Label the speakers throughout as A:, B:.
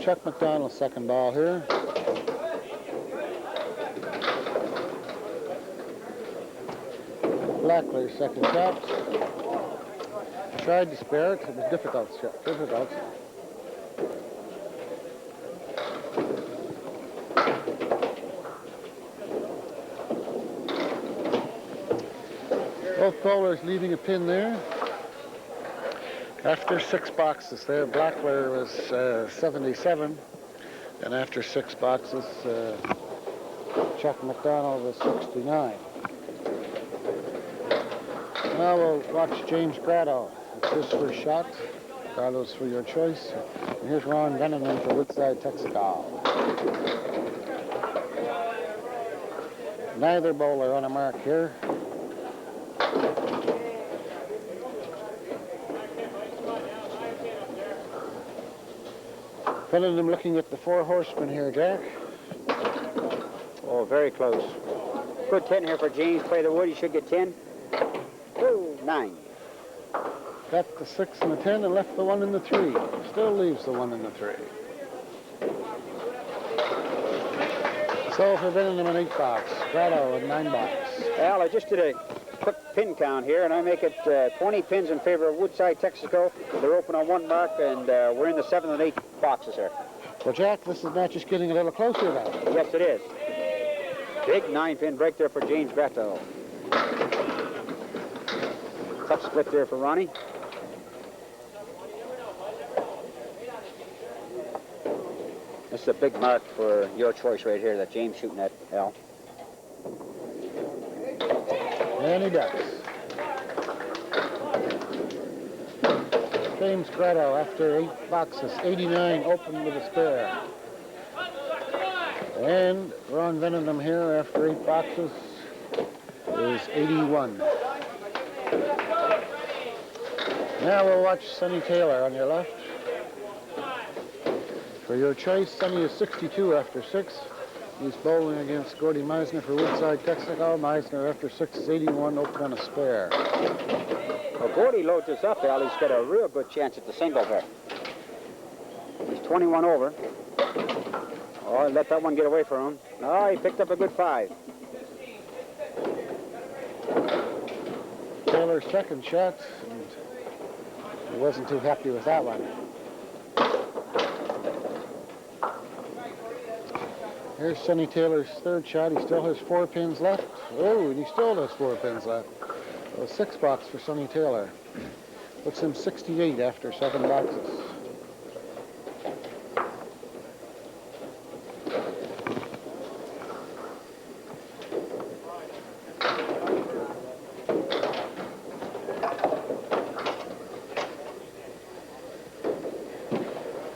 A: Chuck McDonald's second ball here. Blackler's second shot. Tried to spare it. It was difficult. Both bowlers leaving a pin there. After 6 boxes there, Blackler was 77. And after 6 boxes, Chuck McDonald was 69. Now we'll watch James Grotto. It's his first shot. Grotto's for your choice. And here's Ron Venneman for Woodside, Texaco. Neither bowler on a mark here. Venneman looking at the 4 horsemen here, Jack.
B: Oh, very close. Good 10 here for James. Play the wood. He should get 10. Oh, 9.
A: Got the 6 and the 10 and left the 1 and the 3. Still leaves the 1 and the 3. So for Venneman an 8 box. Grotto a 9 box.
B: Al, I just did a quick pin count here, and I make it 20 pins in favor of Woodside, Texaco. They're open on 1 mark, and we're in the 7th and 8th boxes here.
A: Well, Jack, this is not just getting a little closer now.
B: Yes, it is. Big 9-pin break there for James Grotto. Tough split there for Ronnie. This is a big mark for your choice right here that James shooting at, Al.
A: And he does. James Grotto after 8 boxes, 89 open with a spare. And Ron Venneman here after 8 boxes is 81. Now we'll watch Sonny Taylor on your left. For your choice, Sonny is 62 after 6. He's bowling against Gordy Meisner for Woodside, Texaco. Meisner after 6 is 81, open on a spare.
B: Well, Gordy loads this up, Al. He's got a real good chance at the single here. He's 21 over. Oh, let that one get away from him. Oh, he picked up a good 5.
A: Taylor's second shot, and he wasn't too happy with that one. Here's Sonny Taylor's third shot. He still has 4 pins left. Oh, and he still has 4 pins left. A 6 box for Sonny Taylor. Puts him 68 after 7 boxes.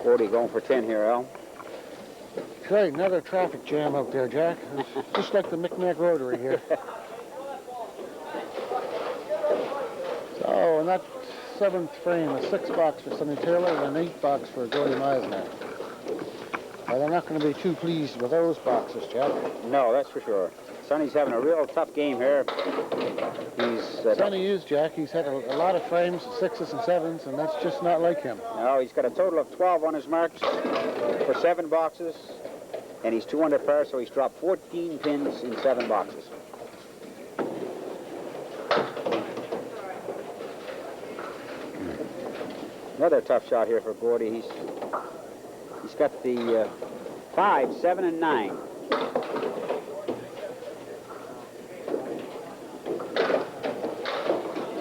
B: Gordy going for 10 here, Al.
A: Great, another traffic jam out there, Jack. It's just like the Micmac Rotary here. So, in that 7th frame, a 6 box for Sonny Taylor and an 8 box for Gordy Meisner. Well, they're not going to be too pleased with those boxes, Jack.
B: No, that's for sure. Sonny's having a real tough game here.
A: Sonny is, Jack. He's had a lot of frames, 6s and 7s, and that's just not like him.
B: No, he's got a total of 12 on his marks for 7 boxes, and he's 2 under par, so he's dropped 14 pins in 7 boxes. Another tough shot here for Gordy. He's got the 5, 7, and 9.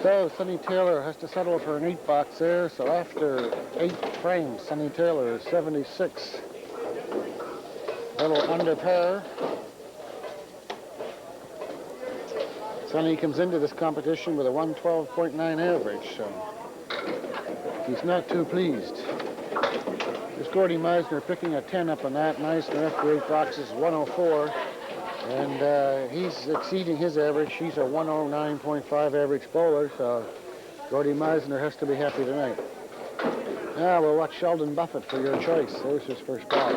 A: So Sonny Taylor has to settle for an 8 box there. So after 8 frames, Sonny Taylor is 76. A little under par. Sonny comes into this competition with a 112.9 average, so he's not too pleased. There's Gordy Meisner picking a 10 up on that. Meisner after 8 boxes, 104. And he's exceeding his average. He's a 109.5 average bowler, so Gordy Meisner has to be happy tonight. Now we'll watch Sheldon Buffett for your choice. There's his first ball.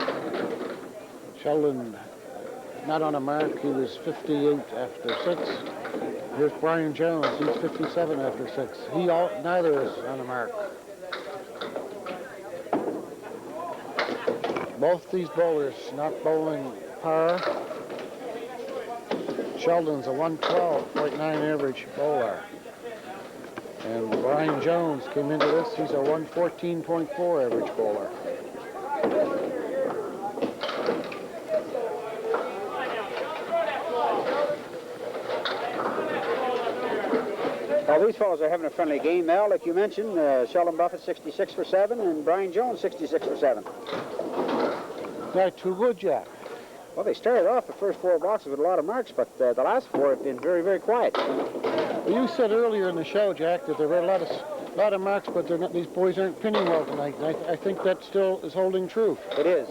A: Sheldon, not on a mark. He was 58 after 6. Here's Brian Jones. He's 57 after 6. Neither is on a mark. Both these bowlers not bowling par. Sheldon's a 112.9 average bowler. And Brian Jones came into this, he's a 114.4 average bowler.
B: Well, these fellows are having a friendly game, Al, like you mentioned. Sheldon Buffett 66 for 7 and Brian Jones 66 for 7.
A: Not too good, Jack.
B: Well, they started off the first 4 boxes with a lot of marks, but the last 4 have been very, very quiet.
A: Well, you said earlier in the show, Jack, that there were a lot of marks, but they're not, these boys aren't pinning well tonight. And I think that still is holding true.
B: It is.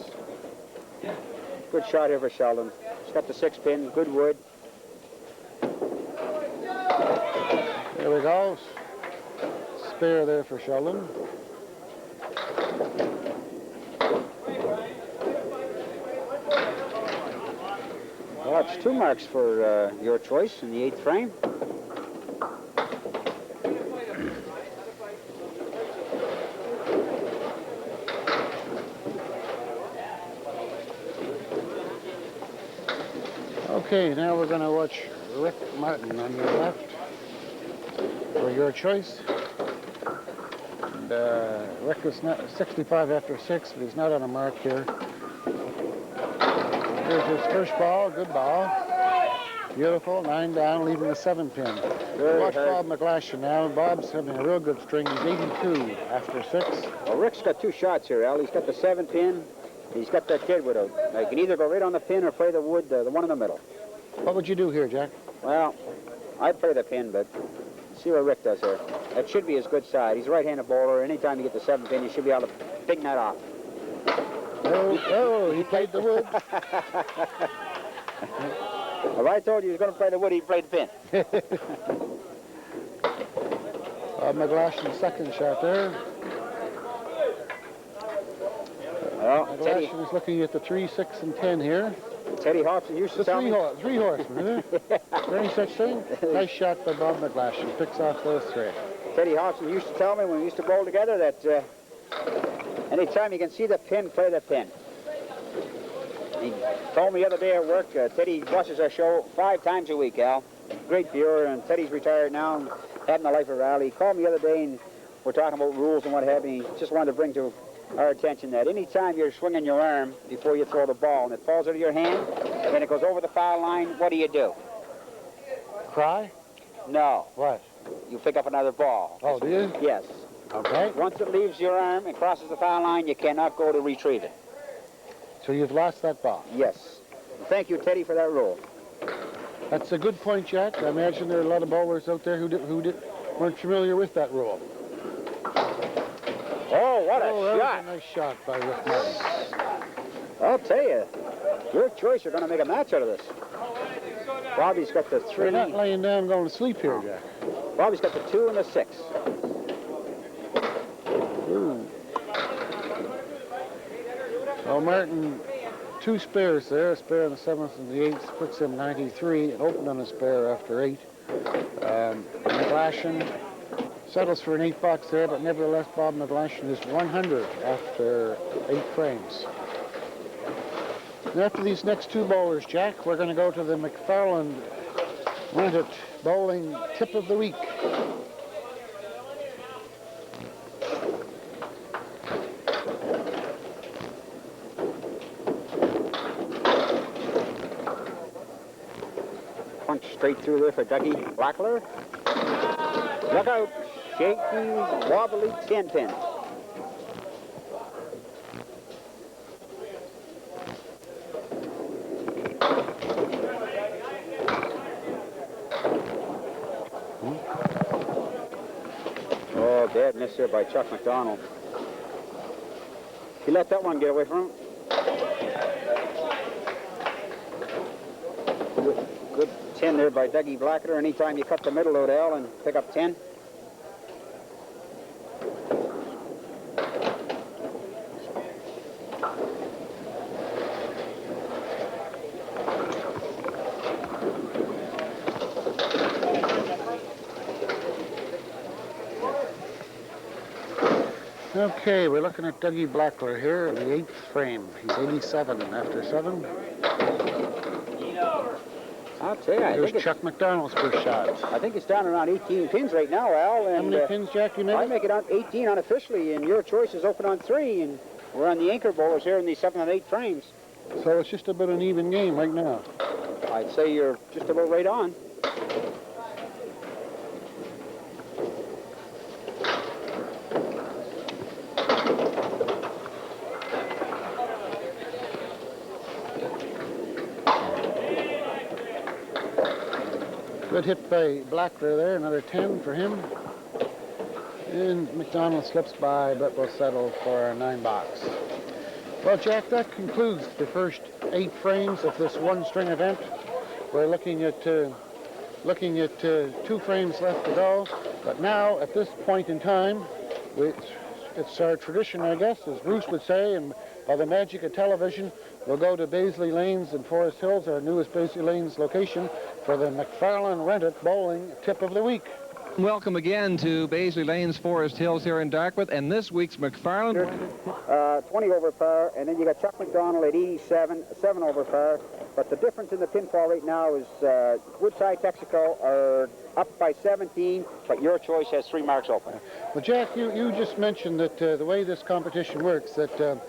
B: Good shot here for Sheldon. He's got the 6-pin, good wood.
A: There we go. Spare there for Sheldon.
B: Well, that's 2 marks for your choice in the 8th frame.
A: Okay, now we're going to watch Rick Martin on your left for your choice. And, Rick is not 65 after 6, but he's not on a mark here. Here's his first ball, good ball. Beautiful, 9 down, leaving the 7-pin. Watch Bob McGlashan now. Bob's having a real good string. He's 82 after 6.
B: Well, Rick's got 2 shots here, Al. He's got the 7-pin. He's got that deadwood out. Now, you can either go right on the pin or play the wood, the one in the middle.
A: What would you do here, Jack?
B: Well, I'd play the pin, but see what Rick does here. That should be his good side. He's a right-handed bowler. Anytime you get the 7-pin, you should be able to ping that off.
A: Oh, he played the wood.
B: If I told you he was going to play the wood, he'd play the pin.
A: McGlashan's second shot there.
B: Well,
A: McGlashan is looking at the 3, 6, and 10 here.
B: Teddy Hobson used to
A: The
B: tell me.
A: three horsemen, isn't it? Is there any such thing? Nice shot by Bob McGlashan. Picks off those 3.
B: Teddy Hobson used to tell me when we used to bowl together that anytime you can see the pin, play the pin. He told me the other day at work, Teddy watches our show 5 times a week, Al. Great viewer, and Teddy's retired now and having a life of rally. He called me the other day and we're talking about rules and what have you. He just wanted to bring to our attention that any time you're swinging your arm before you throw the ball and it falls out of your hand and it goes over the foul line, what do?
A: Cry?
B: No.
A: What?
B: You pick up another ball.
A: Oh, do you?
B: Yes.
A: Okay.
B: Once it leaves your arm and crosses the foul line, you cannot go to retrieve it.
A: So you've lost that ball?
B: Yes. Thank you, Teddy, for that rule.
A: That's a good point, Jack. I imagine there are a lot of bowlers out there who weren't familiar with that rule.
B: Oh, what a
A: that
B: shot.
A: was a nice shot by Rick Martin.
B: I'll tell you, your choice, you're going to make a match out of this. Bobby's got the 3.
A: You're not laying down going to sleep here, Jack.
B: Bobby's got the 2 and the 6.
A: Ooh. So Martin, 2 spares there, a spare on the 7th and the 8th, puts him 93, and opened on a spare after 8. McGlashan settles for an 8 box there, but nevertheless Bob McGlashan is 100 after 8 frames. And after these next 2 bowlers, Jack, we're going to go to the McFarland Rented Bowling Tip of the Week.
B: Punch straight through there for Dougie Blackler. Look out. Shaky, wobbly 10-pin. Oh, bad miss there by Chuck McDonald. He let that one get away from him. Good 10 there by Dougie Blackler. Anytime you cut the middle, Odell, and pick up 10.
A: Okay, we're looking at Dougie Blackler here in the 8th frame. He's 87 after 7.
B: I'll tell you, I
A: Here's
B: think
A: Chuck McDonald's first shot.
B: I think it's down around 18 pins right now, Al. And,
A: how many pins, Jack, you made?
B: I make it on 18 unofficially, and your choice is open on 3, and we're on the anchor bowlers here in the 7th and 8th frames.
A: So it's just about an even game right now.
B: I'd say you're just about right on.
A: Good hit by Blackler there, another 10 for him. And McDonald slips by, but will settle for a 9-box. Well, Jack, that concludes the first 8 frames of this one-string event. We're looking at 2 frames left to go. But now, at this point in time, it's our tradition, I guess, as Bruce would say, and by the magic of television, we'll go to Baisley Lanes in Forest Hills, our newest Baisley Lanes location, for the McFarland Rent-It Bowling Tip of the Week.
C: Welcome again to Baisley Lanes, Forest Hills here in Dartmouth, and this week's McFarland.
B: 20 over par, and then you got Chuck McDonald at 87, 7 over par. But the difference in the pinfall right now is Woodside, Texaco are up by 17, but your choice has 3 marks open.
A: Well, Jack, you just mentioned that the way this competition works, that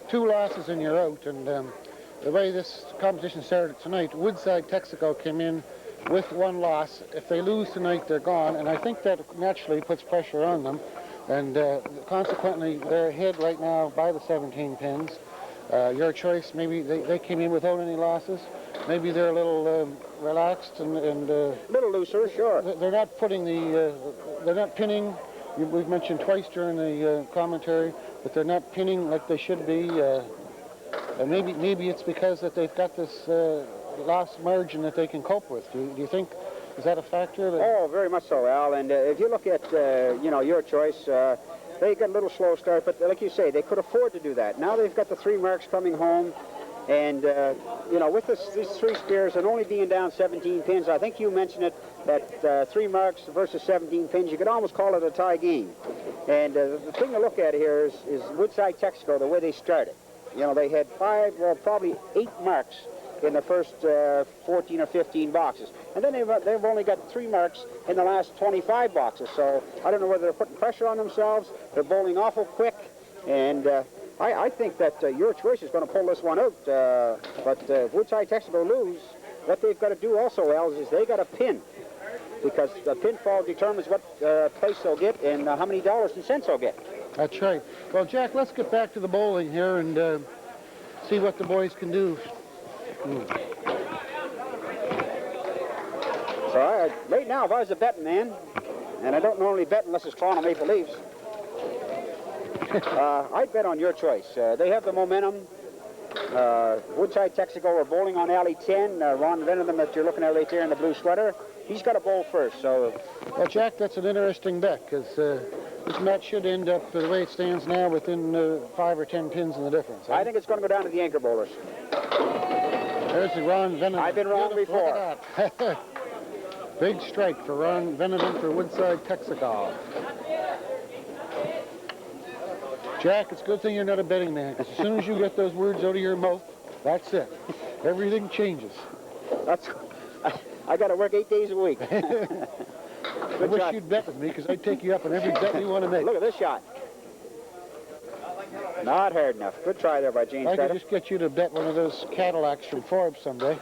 A: 2 losses and you're out, and the way this competition started tonight, Woodside, Texaco came in with 1 loss. If they lose tonight, they're gone, and I think that naturally puts pressure on them, and consequently, they're ahead right now by the 17 pins. Your choice, maybe they came in without any losses. Maybe they're a little relaxed and
B: a little looser, sure.
A: They're not putting they're not pinning. We've mentioned twice during the commentary, but they're not pinning like they should be. And maybe it's because that they've got this loss margin that they can cope with. Do you think, is that a factor?
B: Oh, very much so, Al. And if you look at, your choice, they got a little slow start, but like you say, they could afford to do that. Now they've got the 3 marks coming home, and, with these 3 spears and only being down 17 pins, I think you mentioned it, that 3 marks versus 17 pins, you could almost call it a tie game. And the thing to look at here is Woodside Texaco, the way they started. They had 5, well, probably 8 marks in the first 14 or 15 boxes. And then they've only got 3 marks in the last 25 boxes. So I don't know whether they're putting pressure on themselves, they're bowling awful quick, and I think that your choice is going to pull this one out. But if Woodside Texaco lose, what they've got to do also, Al, is they got to pin, because the pinfall determines what place they'll get and how many dollars and cents they'll get.
A: That's right. Well, Jack, let's get back to the bowling here and see what the boys can do.
B: So right now, if I was a betting man, and I don't normally bet unless it's Toronto Maple Leafs, I'd bet on your choice. They have the momentum. Woodside Texaco are bowling on alley 10. Ron Venetham, that you're looking at right there in the blue sweater, he's got to bowl first. So,
A: well, Jack, that's an interesting bet, because this match should end up, the way it stands now, within 5 or 10 pins in the difference.
B: I think it's going to go down to the anchor bowlers.
A: There's the Ron Venetham.
B: I've been wrong before.
A: Look at that. Big strike for Ron Venetham for Woodside Texaco. Jack, it's a good thing you're not a betting man, because as soon as you get those words out of your mouth, that's it. Everything changes.
B: I got to work 8 days a week.
A: I wish you'd bet with me, because I'd take you up on every bet you want to make.
B: Look at this shot. Not hard enough. Good try there by James.
A: I could just get you to bet one of those Cadillacs from Forbes someday.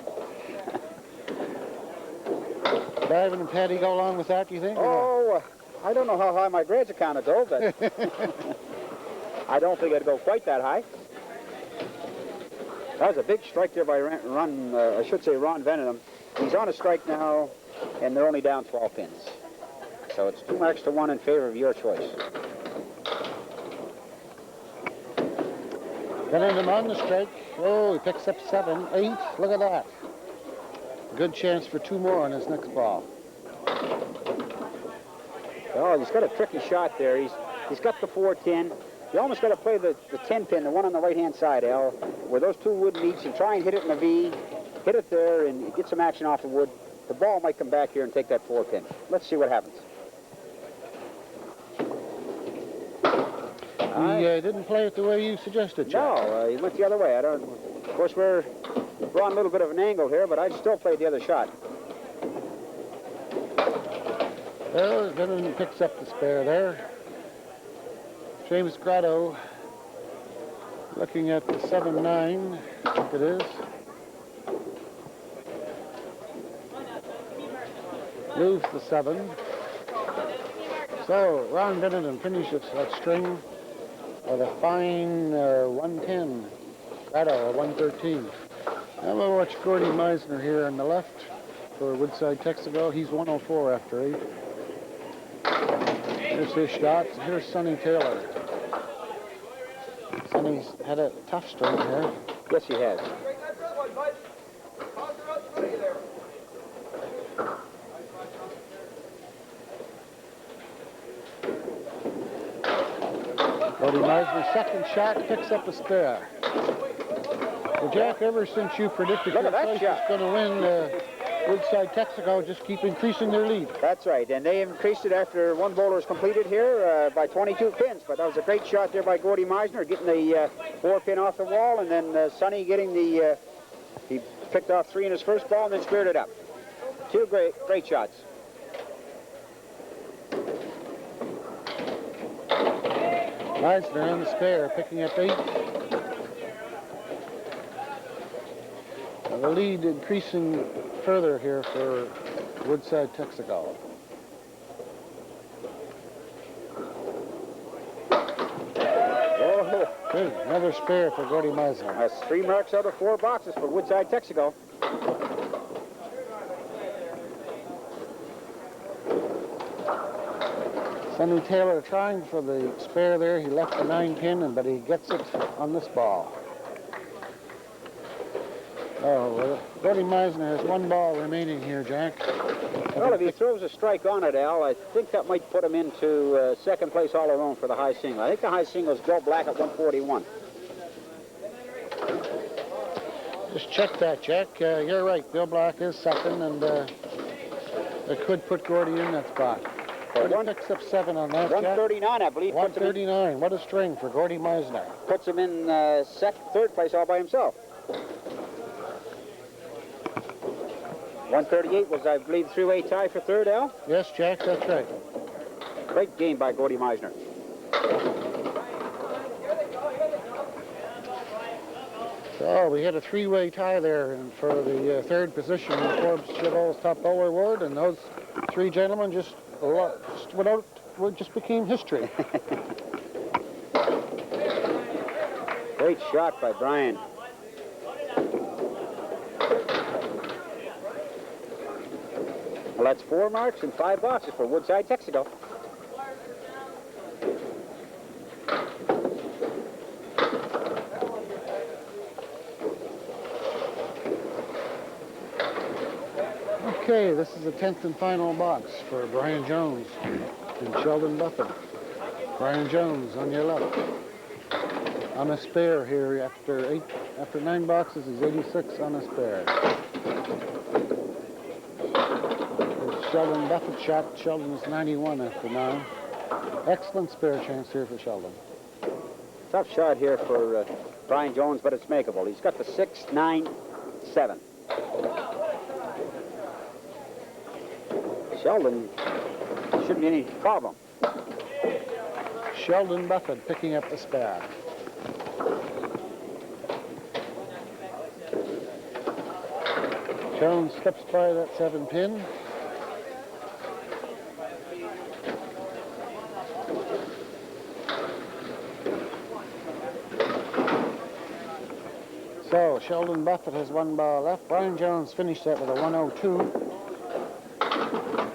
A: Darvin and Patty go along with that, do you think?
B: Oh, I don't know how high my grades account would go, but I don't think it'd go quite that high. That was a big strike there by Ron Venetham. He's on a strike now, and they're only down 12 pins. So it's 2 marks to 1 in favor of your choice.
A: Venetham on the strike. Oh, he picks up 7, 8. Look at that. Good chance for 2 more on his next ball.
B: Oh, he's got a tricky shot there. He's got the 4-10. You almost got to play the 10 pin, the one on the right-hand side, Al, where those 2 wood meets, and try and hit it in a V. Hit it there and get some action off the wood. The ball might come back here and take that 4 pin. Let's see what happens.
A: He didn't play it the way you suggested, Jack.
B: No, he went the other way. Of course, we're on a little bit of an angle here, but I'd still play the other shot.
A: Well, Bennett picks up the spare there. James Grotto looking at the 7-9, I think it is. Moves the 7. So Ron Bennett finishes that string with a fine 110. Grotto a 113. Now we'll watch Gordy Meisner here on the left for Woodside, Texaco. He's 104 after 8. Here's his shots. Here's Sonny Taylor. Sonny's had a tough string here.
B: Yes, he has.
A: Gordy Meisner's second shot picks up a spare. Well, Jack, ever since you predicted
B: Look
A: your
B: at that
A: place
B: shot.
A: is going to win, Woodside, Texaco just keep increasing their lead.
B: That's right, and they increased it after one bowler is completed here by 22 pins. But that was a great shot there by Gordy Meisner, getting the 4-pin off the wall, and then Sonny getting the, he picked off 3 in his first ball and then squared it up. 2 great shots.
A: Meisner on the spare, picking up 8. The lead increasing further here for Woodside, Texaco.
B: Oh,
A: Good, another spare for Gordy Meisner.
B: that's 3 marks out of 4 boxes for Woodside, Texaco.
A: Sonny Taylor trying for the spare there. He left the 9-pin, but he gets it on this ball. Oh, well, Gordy Meisner has 1 ball remaining here, Jack.
B: Well, if he throws a strike on it, Al, I think that might put him into second place all alone for the high single. I think the high single is Bill Black at 141.
A: Just check that, Jack. You're right. Bill Black is second, and it could put Gordy in that spot. Gordy picks up 7 on that, Jack.
B: 139, I believe.
A: 139. What a string for Gordy Meisner.
B: Puts him in third place all by himself. 138 was, I believe, 3-way tie for third, Al.
A: Yes, Jack, that's right.
B: Great game by Gordy Meisner.
A: So we had a 3-way tie there for the third position in Forbes Chevrolet's Top Bowler Award, and those 3 gentlemen just became history.
B: Great shot by Brian. Well, that's 4 marks and 5 boxes for Woodside, Texaco.
A: Okay, this is the 10th and final box for Brian Jones and Sheldon Buffett. Brian Jones on your left. On a spare here after 9 boxes, he's 86 on a spare. There's Sheldon Buffett shot. Sheldon is 91 after 9. Excellent spare chance here for Sheldon.
B: Tough shot here for Brian Jones, but it's makeable. He's got the 6, 9, 7. Sheldon shouldn't be any problem.
A: Sheldon Buffett picking up the spare. Jones slips by that 7-pin. So Sheldon Buffett has 1 ball left. Brian Jones finished that with a 102.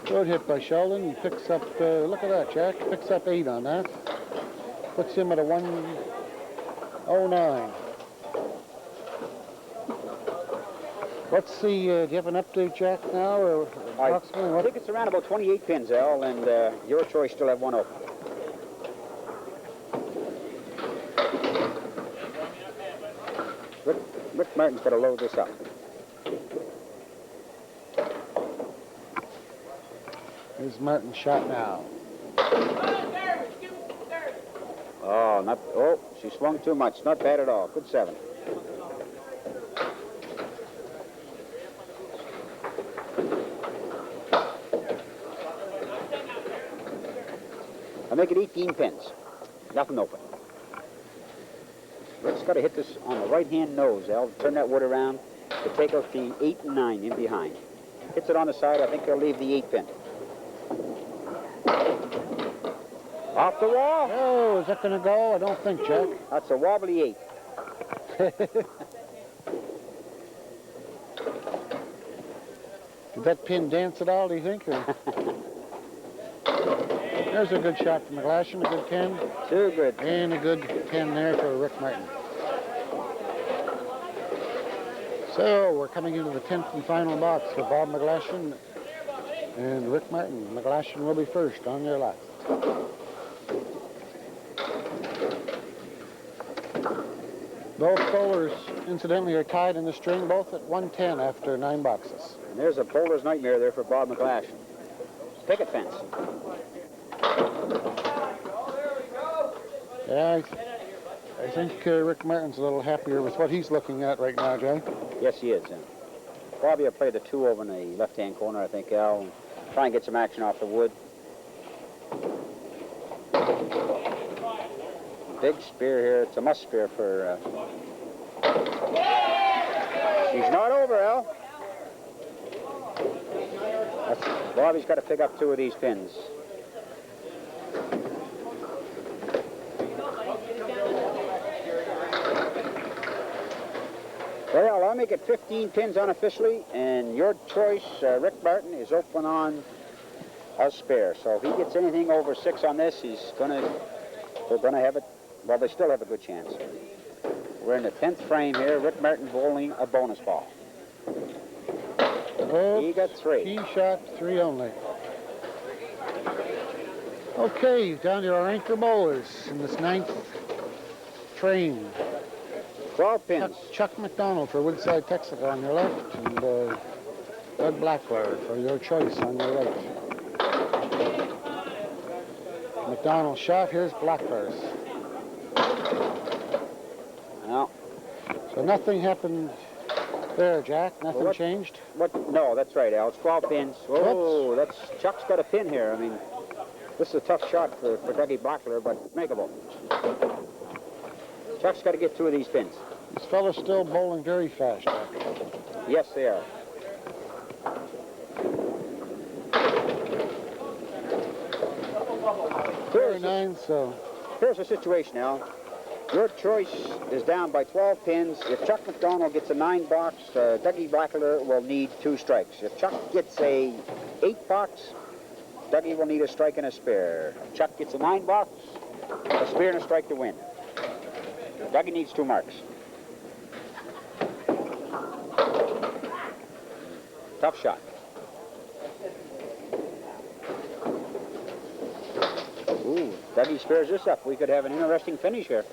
A: Good hit by Sheldon. He picks up, look at that, Jack. Picks up 8 on that. Puts him at a 109. What's the, do you have an update, Jack, now? Or
B: I think it's around about 28 pins, Al, and your choice still have 1 open. Rick Martin's got to load this up.
A: Here's Martin's shot now.
B: Oh, Oh, she swung too much. Not bad at all. Good 7. I'll make it 18 pins. Nothing open. Rick's got to hit this on the right-hand nose, Al. Turn that wood around to take out the 8 and 9 in behind. Hits it on the side. I think they'll leave the 8 pin. Off the wall.
A: Oh, is that going to go? I don't think, Jack.
B: That's a wobbly 8.
A: Did that pin dance at all, do you think? Or? There's a good shot from McGlashan, a good 10.
B: Too good.
A: And a good 10 there for Rick Martin. So we're coming into the 10th and final box for Bob McGlashan and Rick Martin. McGlashan will be first on your left. Both bowlers, incidentally, are tied in the string, both at 110 after 9 boxes.
B: And there's a bowler's nightmare there for Bob McGlashan. Picket fence.
A: Yeah, I think Rick Martin's a little happier with what he's looking at right now, Jack.
B: Yes, he is. Bobby will play the 2 over in the left-hand corner, I think, Al. And try and get some action off the wood. Big spear here. It's a must spear for... She's not over, Al. Bobby's got to pick up 2 of these pins. Well, I'll make it 15 pins unofficially, and your choice, Rick Martin, is open on a spare. So if he gets anything over 6 on this, they're gonna have it. Well, they still have a good chance. We're in the 10th frame here. Rick Martin bowling a bonus ball. He got 3.
A: He shot 3 only. Okay, down to our anchor bowlers in this 9th frame.
B: 12 pins.
A: Chuck McDonald for Woodside, Texaco on your left, and Doug Blackwell for your choice on your right. McDonald shot. Here's Blackbur's.
B: No.
A: So nothing happened there, Jack. Nothing changed.
B: No, that's right, Al. It's 12 pins. Oh, Chuck's got a pin here. I mean, this is a tough shot for Dougie Blackler, but makeable. Chuck's got to get 2 of these pins.
A: This fellow's still bowling very fast, Jack.
B: Yes, they are. Here's the situation, Al. Your choice is down by 12 pins. If Chuck McDonald gets a 9 box, Dougie Blackler will need 2 strikes. If Chuck gets a 8 box, Dougie will need a strike and a spare. If Chuck gets a 9 box, a spare and a strike to win. Dougie needs 2 marks. Tough shot. Ooh, Dougie spares this up. We could have an interesting finish here.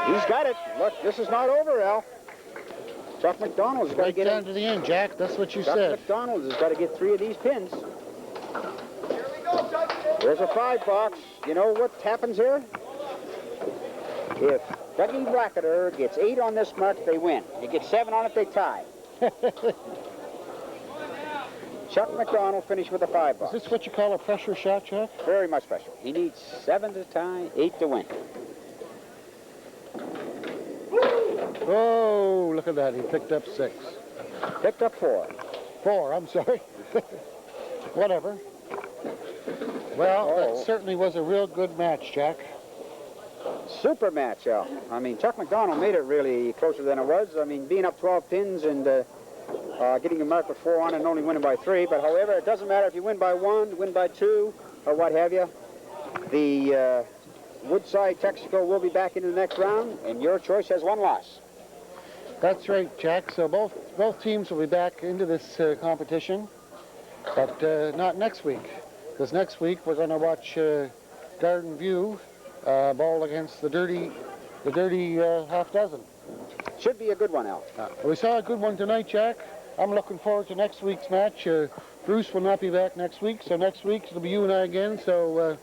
B: He's got it. Look, this is not over, Al. Chuck McDonald's got to get
A: down to the end, Jack. That's what you said.
B: Chuck McDonald has got to get 3 of these pins. There's a 5 box. You know what happens here? If Dougie Blackadder gets 8 on this mark, they win. You get 7 on it, they tie. Chuck McDonald finished with a 5 box.
A: Is this what you call a pressure shot, Chuck?
B: Very much pressure. He needs 7 to tie, 8 to win.
A: Oh, look at that. He picked up 6.
B: Picked up 4.
A: 4, I'm sorry. Whatever. Well, that certainly was a real good match, Jack.
B: Super match, Al. I mean, Chuck McDonald made it really closer than it was. I mean, being up 12 pins and getting a mark with 4 on it and only winning by 3. But, however, it doesn't matter if you win by 1, win by 2, or what have you. The Woodside Texaco will be back into the next round, and your choice has 1 loss.
A: That's right, Jack. So both teams will be back into this competition, but not next week. Because next week we're going to watch Garden View bowl against the dirty half dozen.
B: Should be a good one, Al.
A: We saw a good one tonight, Jack. I'm looking forward to next week's match. Bruce will not be back next week, so next week it'll be you and I again. So